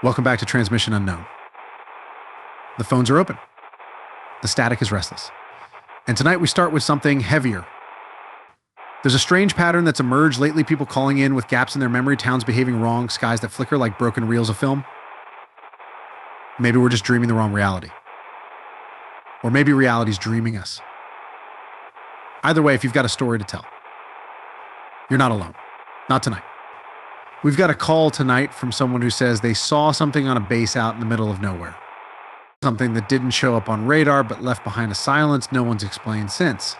Welcome back to Transmission Unknown. The phones are open. The static is restless. And tonight we start with something heavier. There's a strange pattern that's emerged lately, people calling in with gaps in their memory, towns behaving wrong, skies that flicker like broken reels of film. Maybe we're just dreaming the wrong reality. Or maybe reality's dreaming us. Either way, if you've got a story to tell, you're not alone. Not tonight. We've got a call tonight from someone who says they saw something on a base out in the middle of nowhere. Something that didn't show up on radar but left behind a silence no one's explained since.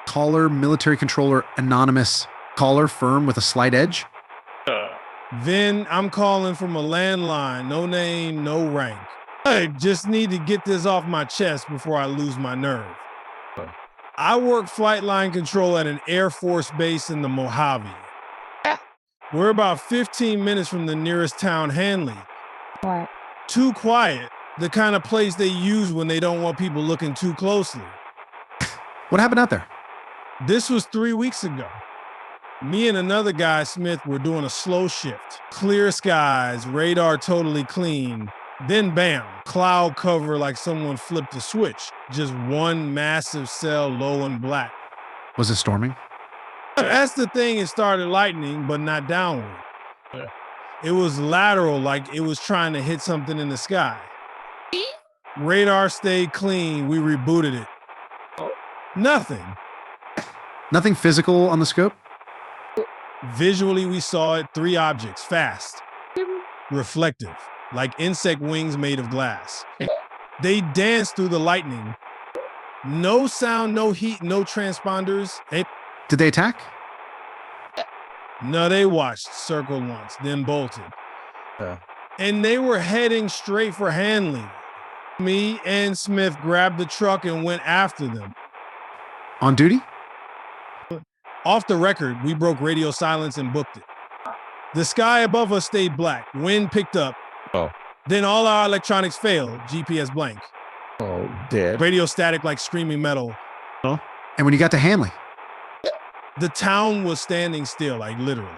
Caller, military controller, anonymous. Caller, firm with a slight edge. Then I'm calling from a landline, no name, no rank. I just need to get this off my chest before I lose my nerve. I work flight line control at an Air Force base in the Mojave. We're about 15 minutes from the nearest town, Hanley. What? Too quiet, the kind of place they use when they don't want people looking too closely. What happened out there? This was 3 weeks ago. Me and another guy, Smith, were doing a slow shift. Clear skies, radar totally clean. Then bam, cloud cover like someone flipped a switch. Just one massive cell, low and black. Was it storming? That's the thing, it started lightning, but not downward. It was lateral, like it was trying to hit something in the sky. Radar stayed clean, we rebooted it. Nothing. Nothing physical on the scope? Visually, we saw it, 3 objects, fast. Reflective, like insect wings made of glass. They danced through the lightning. No sound, no heat, no transponders. Did they attack? No, they watched, circled once, then bolted. And they were heading straight for Hanley. Me and Smith grabbed the truck and went after them. On duty? Off the record, we broke radio silence and booked it. The sky above us stayed black. Wind picked up. Then all our electronics failed. GPS blank. Dead. Radio static like screaming metal. And when you got to Hanley? The town was standing still, like literally.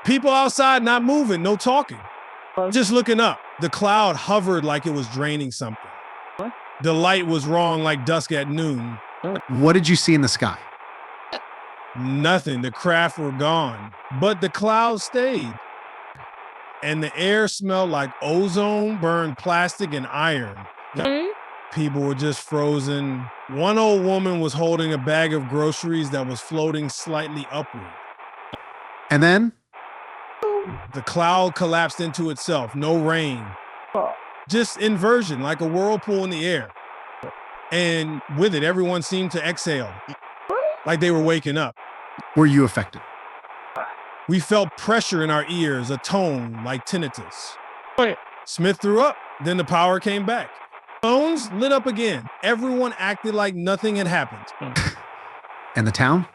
People outside not moving, no talking. Just looking up. The cloud hovered like it was draining something. What? The light was wrong like dusk at noon. What did you see in the sky? Nothing. The craft were gone. But the clouds stayed. And the air smelled like ozone, burned plastic, and iron. People were just frozen. One old woman was holding a bag of groceries that was floating slightly upward. And then? The cloud collapsed into itself. No rain. Just inversion, like a whirlpool in the air. And with it, everyone seemed to exhale, like they were waking up. Were you affected? We felt pressure in our ears, a tone like tinnitus. Smith threw up, then the power came back. Phones lit up again. Everyone acted like nothing had happened. And the town?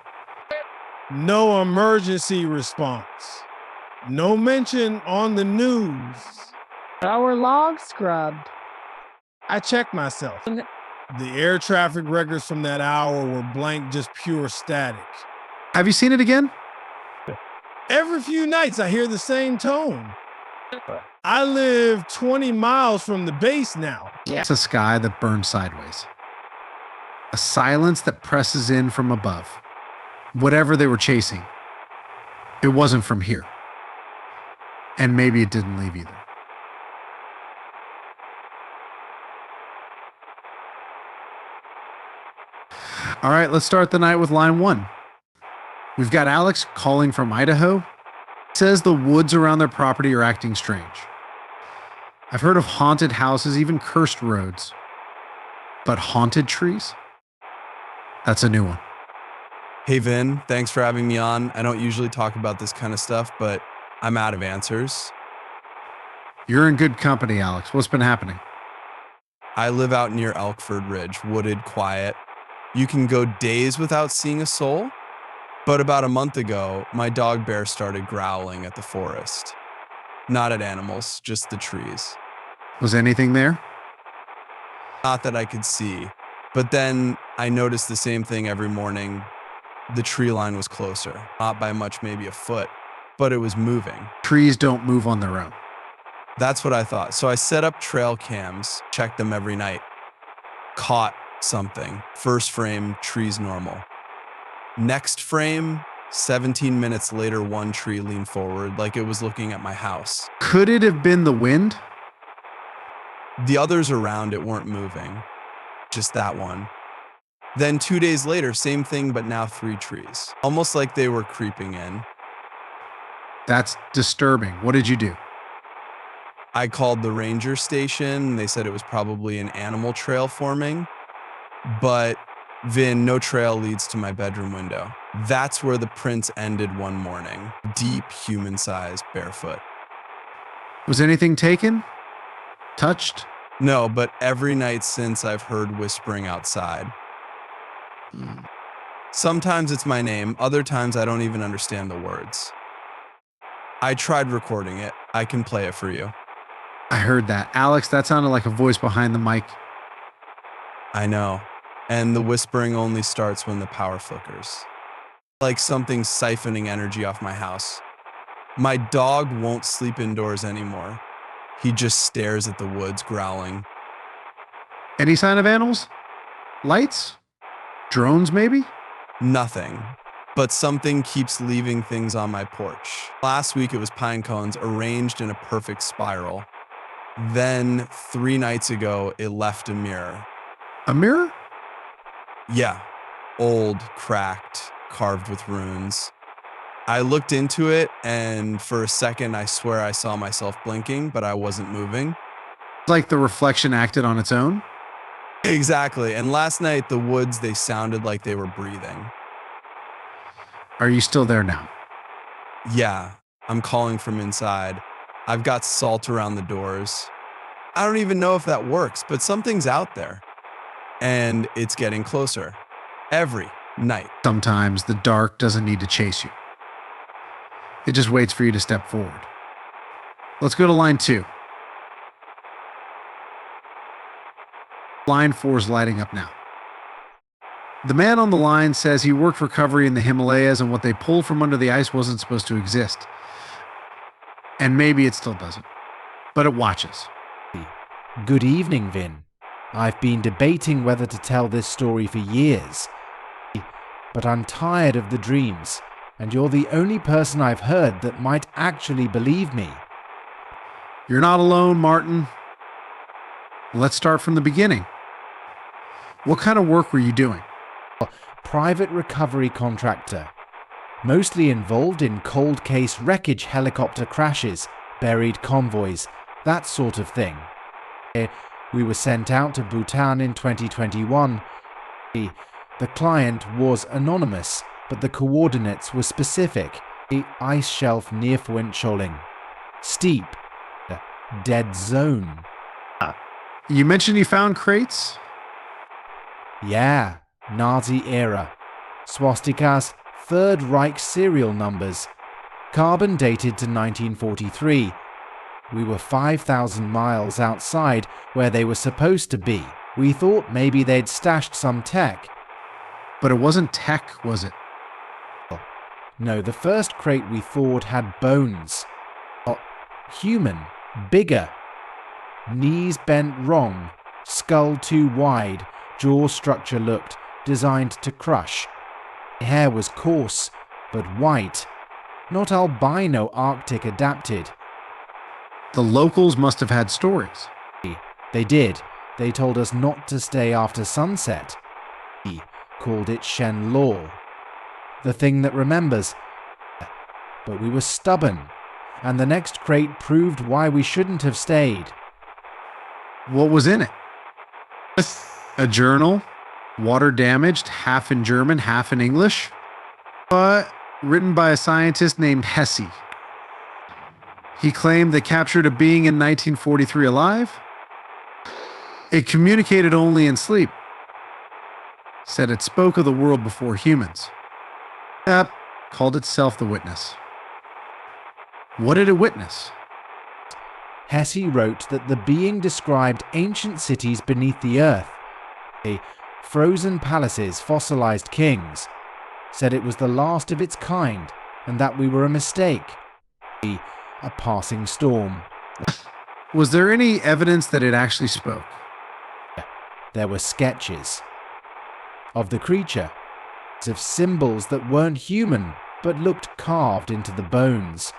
No emergency response. No mention on the news. Our log scrubbed. I checked myself. The air traffic records from that hour were blank, just pure static. Have you seen it again? Every few nights I hear the same tone. I live 20 miles from the base now. It's a sky that burns sideways. A silence that presses in from above. Whatever they were chasing, it wasn't from here. And maybe it didn't leave either. All right, let's start the night with line 1. We've got Alex calling from Idaho. Says the woods around their property are acting strange. I've heard of haunted houses, even cursed roads. But haunted trees? That's a new one. Hey, Vin, thanks for having me on. I don't usually talk about this kind of stuff, but I'm out of answers. You're in good company, Alex. What's been happening? I live out near Elkford Ridge, wooded, quiet. You can go days without seeing a soul. But about a month ago, my dog bear started growling at the forest. Not at animals, just the trees. Was anything there? Not that I could see. But then I noticed the same thing every morning. The tree line was closer, not by much, maybe a foot, but it was moving. Trees don't move on their own. That's what I thought. So I set up trail cams, checked them every night. Caught something. First frame, trees normal. Next frame, 17 minutes later, one tree leaned forward like it was looking at my house. Could it have been the wind? The others around it weren't moving, just that one. Then 2 days later, same thing, but now 3 trees. Almost like they were creeping in. That's disturbing. What did you do? I called the ranger station. They said it was probably an animal trail forming. But Vin, no trail leads to my bedroom window. That's where the prints ended one morning. Deep, human-sized, barefoot. Was anything taken? Touched? No, but every night since I've heard whispering outside. Sometimes it's my name, other times I don't even understand the words. I tried recording it. I can play it for you. I heard that. Alex, that sounded like a voice behind the mic. I know. And the whispering only starts when the power flickers. Like something siphoning energy off my house. My dog won't sleep indoors anymore. He just stares at the woods, growling. Any sign of animals? Lights? Drones, maybe? Nothing. But something keeps leaving things on my porch. Last week it was pine cones arranged in a perfect spiral. Then 3 nights ago, it left a mirror. A mirror? Yeah, old, cracked, carved with runes. I looked into it, and for a second, I swear I saw myself blinking, but I wasn't moving. Like the reflection acted on its own? Exactly, and last night, the woods, they sounded like they were breathing. Are you still there now? Yeah, I'm calling from inside. I've got salt around the doors. I don't even know if that works, but something's out there. And it's getting closer. Every night. Sometimes the dark doesn't need to chase you. It just waits for you to step forward. Let's go to line 2. Line 4 is lighting up now. The man on the line says he worked recovery in the Himalayas and what they pulled from under the ice wasn't supposed to exist. And maybe it still doesn't. But it watches. Good evening, Vin. I've been debating whether to tell this story for years. But I'm tired of the dreams, and you're the only person I've heard that might actually believe me. You're not alone, Martin. Let's start from the beginning. What kind of work were you doing? Private recovery contractor. Mostly involved in cold case wreckage helicopter crashes, buried convoys, that sort of thing. We were sent out to Bhutan in 2021. The client was anonymous, but the coordinates were specific. The ice shelf near Choling. Steep. Dead zone. You mentioned you found crates? Yeah, Nazi era. Swastikas, Third Reich serial numbers. Carbon dated to 1943. We were 5,000 miles outside where they were supposed to be. We thought maybe they'd stashed some tech. But it wasn't tech, was it? No, the first crate we thawed had bones. Human. Bigger. Knees bent wrong. Skull too wide. Jaw structure looked designed to crush. Hair was coarse, but white. Not albino Arctic adapted. The locals must have had stories. They did. They told us not to stay after sunset. He called it Shen Law. The thing that remembers. But we were stubborn, and the next crate proved why we shouldn't have stayed. What was in it? A journal? Water damaged, half in German, half in English? But written by a scientist named Hesse. He claimed they captured a being in 1943 alive. It communicated only in sleep. Said it spoke of the world before humans. Yep, called itself the Witness. What did it witness? Hesse wrote that the being described ancient cities beneath the earth, frozen palaces, fossilized kings. Said it was the last of its kind and that we were a mistake. A passing storm. Was there any evidence that it actually spoke? There were sketches of the creature, of symbols that weren't human but looked carved into the bones.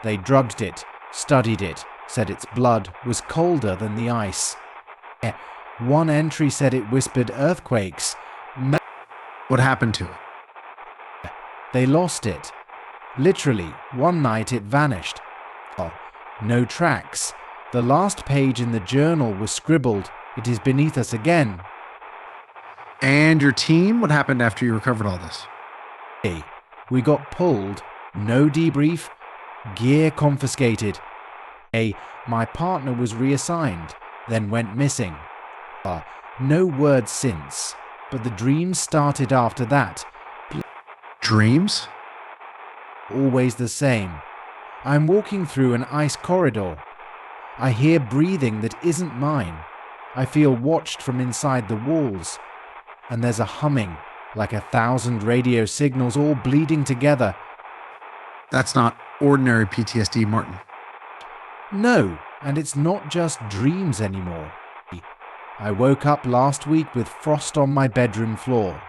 They drugged it, studied it, said its blood was colder than the ice. One entry said it whispered earthquakes. What happened to it? They lost it. Literally, one night it vanished. No tracks. The last page in the journal was scribbled, "It is beneath us again." And your team? What happened after you recovered all this? We got pulled, no debrief, gear confiscated. My partner was reassigned, then went missing. No word since, but the dreams started after that. Dreams? Always the same. I'm walking through an ice corridor. I hear breathing that isn't mine. I feel watched from inside the walls. And there's a humming, like 1,000 radio signals all bleeding together. That's not ordinary PTSD, Martin. No, and it's not just dreams anymore. I woke up last week with frost on my bedroom floor.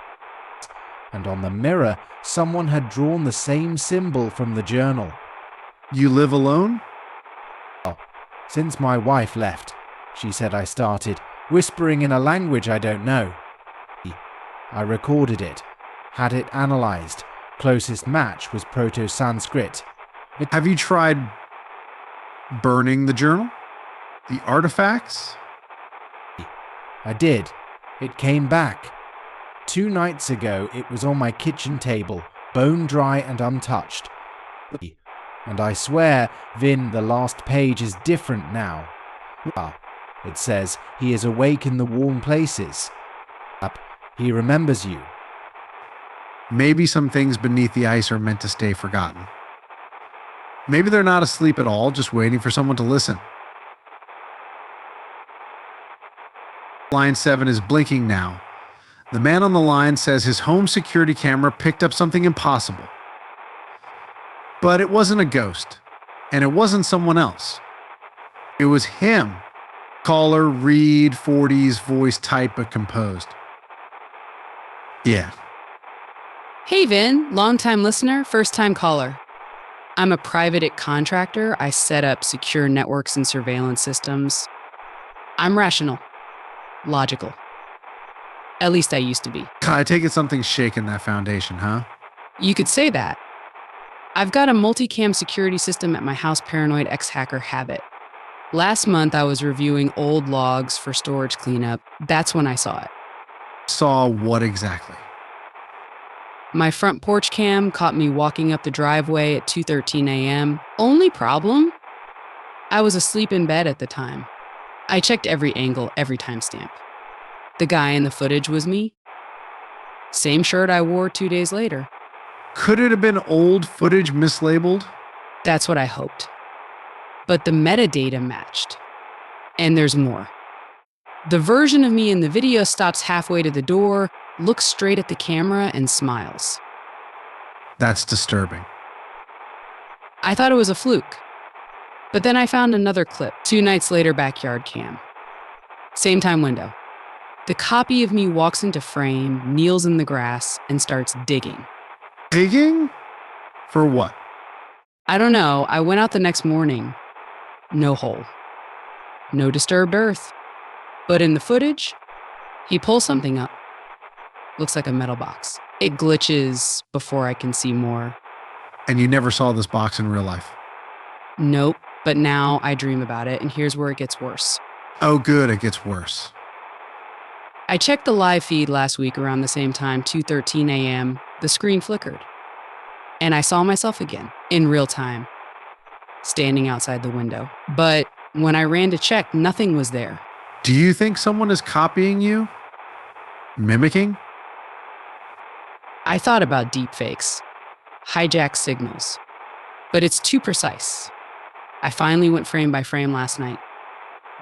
And on the mirror, someone had drawn the same symbol from the journal. You live alone? Since my wife left, she said I started whispering in a language I don't know. I recorded it, had it analyzed. Closest match was Proto-Sanskrit. Have you tried burning the journal? The artifacts? I did. It came back. 2 nights ago, it was on my kitchen table, bone dry and untouched. And I swear, Vin, the last page is different now. It says he is awake in the warm places. He remembers you. Maybe some things beneath the ice are meant to stay forgotten. Maybe they're not asleep at all, just waiting for someone to listen. Line 7 is blinking now. The man on the line says his home security camera picked up something impossible. But it wasn't a ghost, and it wasn't someone else. It was him. Caller Reed, 40s, voice tight but composed. Yeah. Hey Vin, long-time listener, first-time caller. I'm a private contractor. I set up secure networks and surveillance systems. I'm rational, logical. At least I used to be. I take it something's shaken that foundation, huh? You could say that. I've got a multicam security system at my house paranoid ex-hacker habit. Last month, I was reviewing old logs for storage cleanup. That's when I saw it. Saw what exactly? My front porch cam caught me walking up the driveway at 2:13 a.m. Only problem? I was asleep in bed at the time. I checked every angle, every timestamp. The guy in the footage was me. Same shirt I wore 2 days later. Could it have been old footage mislabeled? That's what I hoped. But the metadata matched. And there's more. The version of me in the video stops halfway to the door, looks straight at the camera, and smiles. That's disturbing. I thought it was a fluke. But then I found another clip, 2 nights later, backyard cam. Same time window. The copy of me walks into frame, kneels in the grass, and starts digging. Digging? For what? I don't know. I went out the next morning. No hole. No disturbed earth. But in the footage, he pulls something up. Looks like a metal box. It glitches before I can see more. And you never saw this box in real life? Nope. But now I dream about it, and here's where it gets worse. Oh, good, it gets worse. I checked the live feed last week around the same time, 2:13 a.m. The screen flickered. And I saw myself again, in real time, standing outside the window. But when I ran to check, nothing was there. Do you think someone is copying you? Mimicking? I thought about deepfakes, hijack signals, but it's too precise. I finally went frame by frame last night.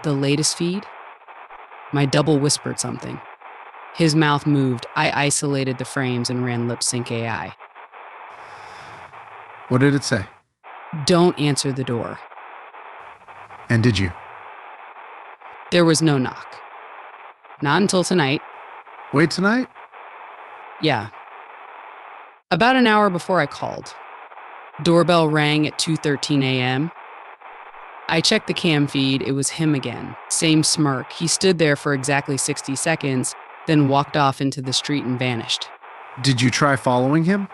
The latest feed, my double whispered something. His mouth moved. I isolated the frames and ran lip sync AI. What did it say? Don't answer the door. And did you? There was no knock. Not until tonight. Wait tonight? Yeah. About an hour before I called. Doorbell rang at 2:13 a.m. I checked the cam feed. It was him again. Same smirk. He stood there for exactly 60 seconds, then walked off into the street and vanished. Did you try following him?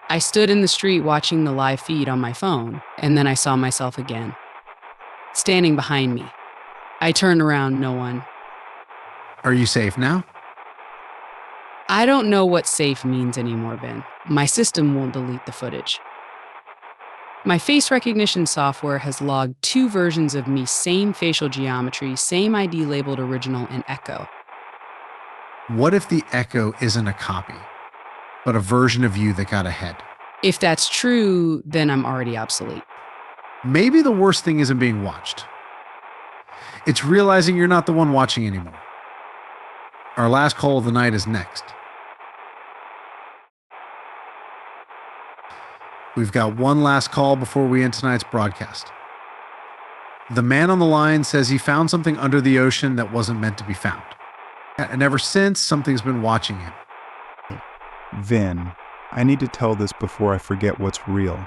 I stood in the street watching the live feed on my phone, and then I saw myself again. Standing behind me. I turned around, no one. Are you safe now? I don't know what safe means anymore, Ben. My system won't delete the footage. My face recognition software has logged 2 versions of me, same facial geometry, same ID labeled original, and echo. What if the echo isn't a copy, but a version of you that got ahead? If that's true, then I'm already obsolete. Maybe the worst thing isn't being watched. It's realizing you're not the one watching anymore. Our last call of the night is next. We've got one last call before we end tonight's broadcast. The man on the line says he found something under the ocean that wasn't meant to be found. And ever since, something's been watching him. Vin, I need to tell this before I forget what's real.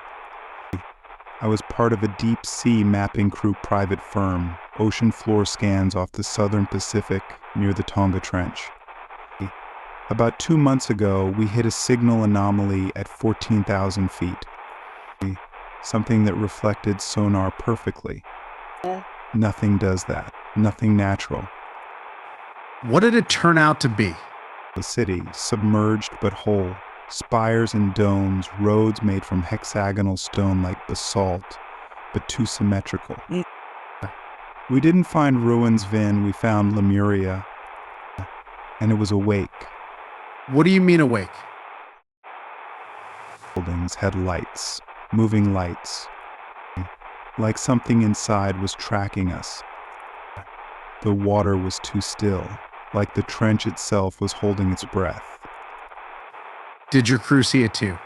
I was part of a deep sea mapping crew private firm, ocean floor scans off the southern Pacific near the Tonga Trench. About 2 months ago, we hit a signal anomaly at 14,000 feet. Something that reflected sonar perfectly. Nothing does that. Nothing natural. What did it turn out to be? The city, submerged but whole. Spires and domes, roads made from hexagonal stone like basalt, but too symmetrical. We didn't find ruins, Vin. We found Lemuria. And it was awake. What do you mean awake? Buildings had lights, moving lights. Like something inside was tracking us. The water was too still, like the trench itself was holding its breath. Did your crew see it too?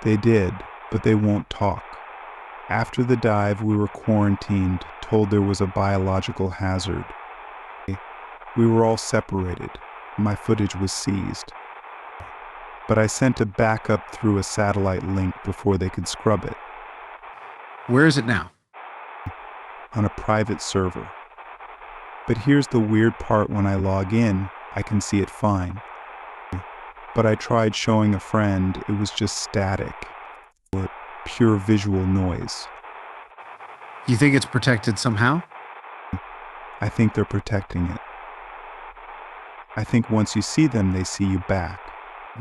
They did, but they won't talk. After the dive, we were quarantined, told there was a biological hazard. We were all separated. My footage was seized. But I sent a backup through a satellite link before they could scrub it. Where is it now? On a private server. But here's the weird part: when I log in, I can see it fine. But I tried showing a friend, it was just static. Pure visual noise. You think it's protected somehow? I think they're protecting it. I think once you see them, they see you back.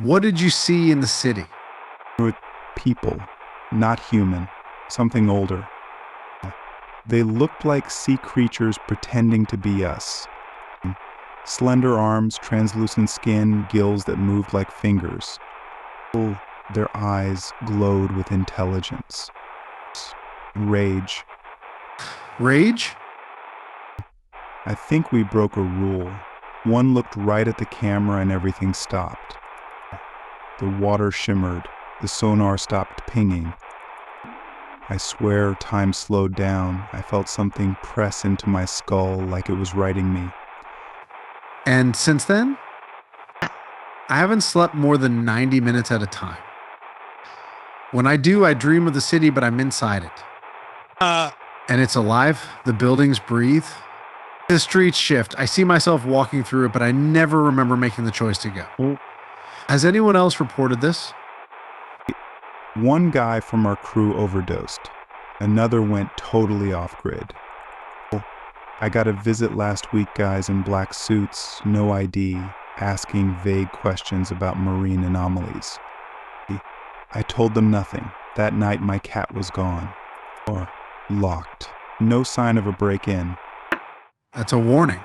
What did you see in the city? People, not human, something older. They looked like sea creatures pretending to be us. Slender arms, translucent skin, gills that moved like fingers. Their eyes glowed with intelligence. Rage. Rage? I think we broke a rule. One looked right at the camera and everything stopped. The water shimmered. The sonar stopped pinging. I swear time slowed down. I felt something press into my skull like it was writing me. And since then, I haven't slept more than 90 minutes at a time. When I do, I dream of the city, but I'm inside it. And it's alive. The buildings breathe. The streets shift. I see myself walking through it, but I never remember making the choice to go. Has anyone else reported this? One guy from our crew overdosed. Another went totally off-grid. I got a visit last week, guys in black suits, no ID, asking vague questions about marine anomalies. I told them nothing. That night my cat was gone. Or locked. No sign of a break-in. That's a warning.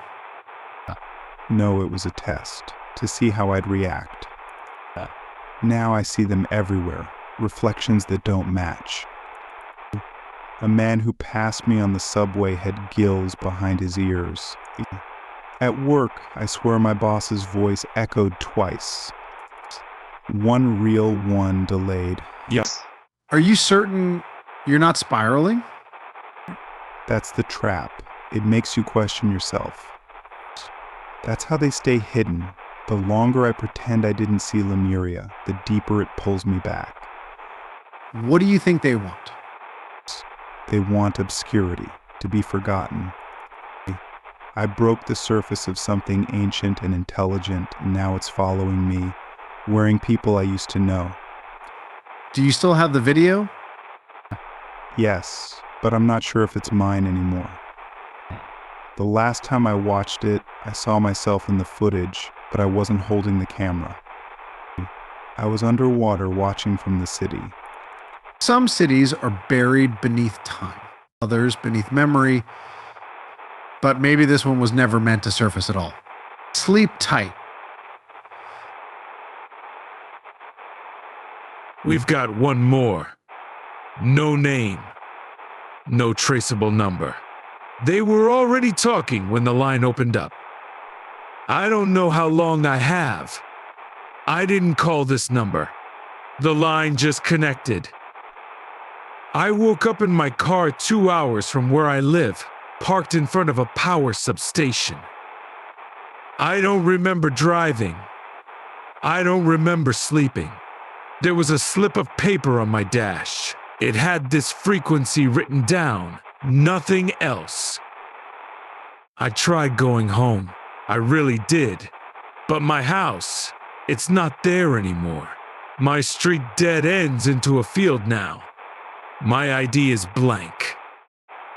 No, it was a test, to see how I'd react. Now I see them everywhere, reflections that don't match. A man who passed me on the subway had gills behind his ears. At work, I swear my boss's voice echoed twice. One real, one delayed. Are you certain you're not spiraling? That's the trap. It makes you question yourself. That's how they stay hidden. The longer I pretend I didn't see Lemuria, the deeper it pulls me back. What do you think they want? They want obscurity, to be forgotten. I broke the surface of something ancient and intelligent, and now it's following me, wearing people I used to know. Do you still have the video? Yes, but I'm not sure if it's mine anymore. The last time I watched it, I saw myself in the footage, but I wasn't holding the camera. I was underwater watching from the city. Some cities are buried beneath time, others beneath memory, but maybe this one was never meant to surface at all. Sleep tight. We've got one more. No name. No traceable number. They were already talking when the line opened up. I don't know how long I have. I didn't call this number. The line just connected. I woke up in my car 2 hours from where I live, parked in front of a power substation. I don't remember driving. I don't remember sleeping. There was a slip of paper on my dash. It had this frequency written down, nothing else. I tried going home. I really did. But my house, it's not there anymore. My street dead ends into a field now. My ID is blank.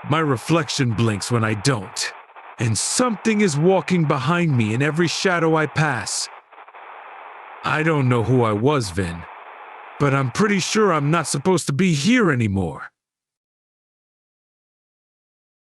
My reflection blinks when I don't. And something is walking behind me in every shadow I pass. I don't know who I was, Vin, but I'm pretty sure I'm not supposed to be here anymore.